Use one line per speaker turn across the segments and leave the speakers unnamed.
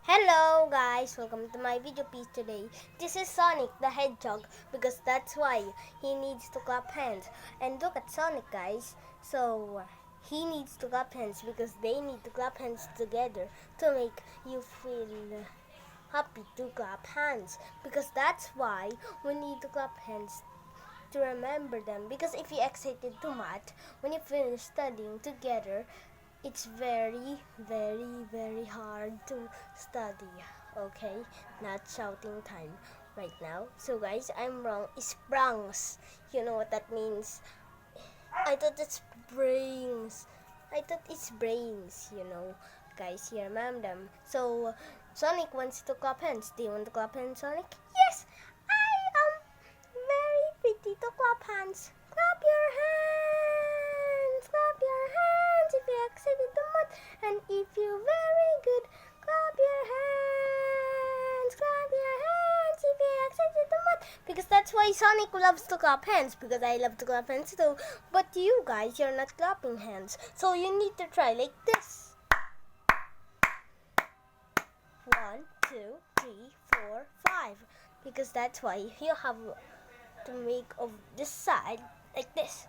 Hello guys, welcome to my video piece today. This is Sonic the Hedgehog because that's why he needs to clap hands. And look at Sonic guys. So he needs to clap hands because they need to clap hands together to make you feel happy to clap hands. Because that's why we need to clap hands to remember them. Because if you excited too much, when you finish studying together, it's very hard to study. Okay, not shouting time right now. So guys, I'm wrong. It's Bronx. You know what that means? I thought it's brains. I thought it's brains. Guys, you remember them. So Sonic wants to clap hands. Do you want to clap hands, Sonic? Yes, I am very pretty to clap hands. Clap your hands. Clap your hands if you're excited too much. And if you're very good, clap your hands. Clap your hands if you're excited too much. Because that's why Sonic loves to clap hands. Because I love to clap hands too. But you guys, you're not clapping hands. So you need to try like this. 1, 2, 3, 4, 5. Because that's why you have to make of this side like this.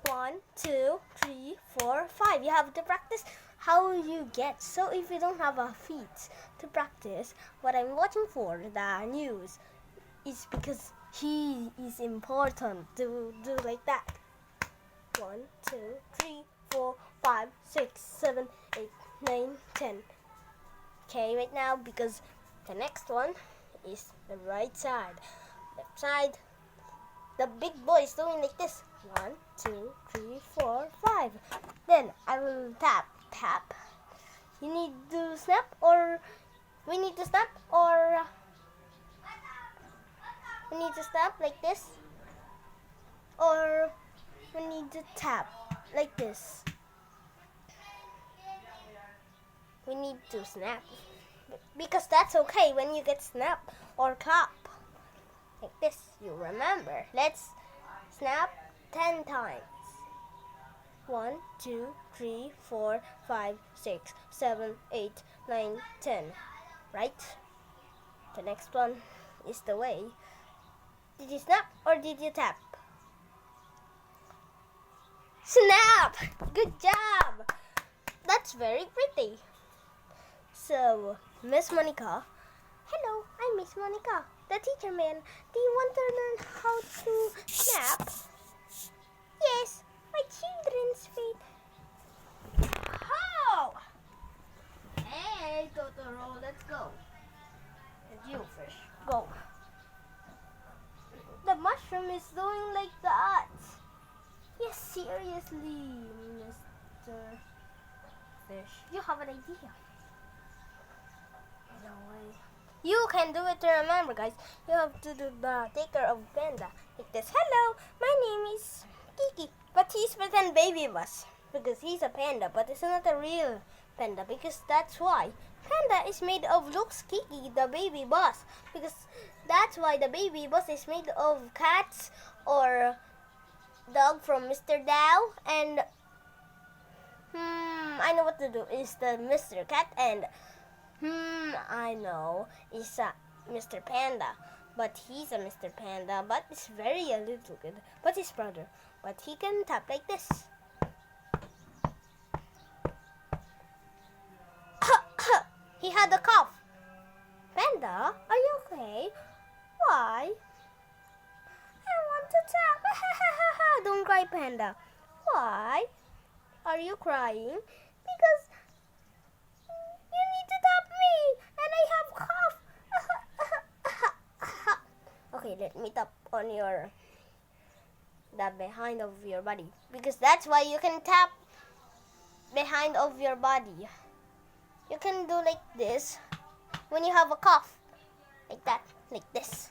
1, 2, 3, 4, 5. You have to practice how you get. So if you don't have a feet to practice, what I'm watching for the news is because he is important to do like that. 1, 2, 3, 4, 5, 6, 7, 8, 9, 10. Okay, right now because the next one is the right side. Left side. The big boy is doing like this. 1, 2, 3, 4, 5. Then I will tap. You need to snap or we need to snap or we need to snap like this or we need to tap like this. We need to snap because that's okay when you get snap or clap like this. You remember. Let's snap 10 times. 1, 2, 3, 4, 5, 6, 7, 8, 9, 10. Right? The next one is the way. Did you snap or did you tap? Snap! Good job! That's very pretty. So, Miss Monica. Hello, I'm Miss Monica, the teacher man. Do you want to learn how to snap? Yes, my children's feet. How? Hey, Totoro, let's go. And you, fish, go. The mushroom is doing like that. Yes, seriously, Mr. Fish. You have an idea. No way. You can do it to remember, guys. You have to do the take care of Panda. Like this. Hello, my name is Kiki. But he's pretend baby bus. Because he's a panda, but it's not a real panda. Because that's why. Panda is made of looks Kiki, the baby bus. Because that's why the baby bus is made of cats or dog from Mr. Dow. And I know what to do. Is the Mr. Cat and I know, it's a Mr. Panda, but he's a Mr. Panda, but it's very a little good, but his brother, but he can tap like this. He had a cough. Panda, are you okay? Why? I want to tap. Don't cry, Panda. Why are you crying? Because you need to tap me, and I have cough. Okay, let me tap on the behind of your body, because that's why you can tap behind of your body. You can do like this when you have a cough, like that, like this,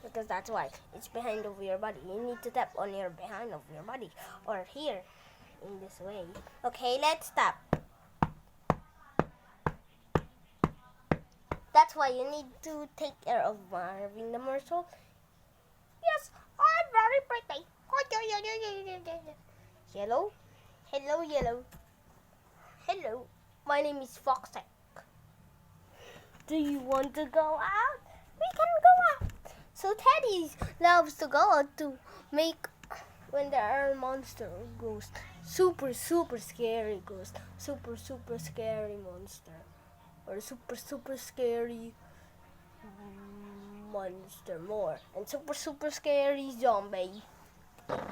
because that's why it's behind of your body. You need to tap on your behind of your body, or here, in this way. Okay, let's tap. That's why you need to take care of Marvin the Marshal. Yes, I'm very pretty. Yellow. Hello, yellow. Hello. My name is Foxek. Do you want to go out? We can go out. So Teddy loves to go out to make when there are monster ghost. Super scary ghost. Super scary monster. Or super scary monster more. And super scary zombie.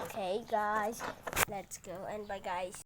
Okay guys, let's go and bye guys.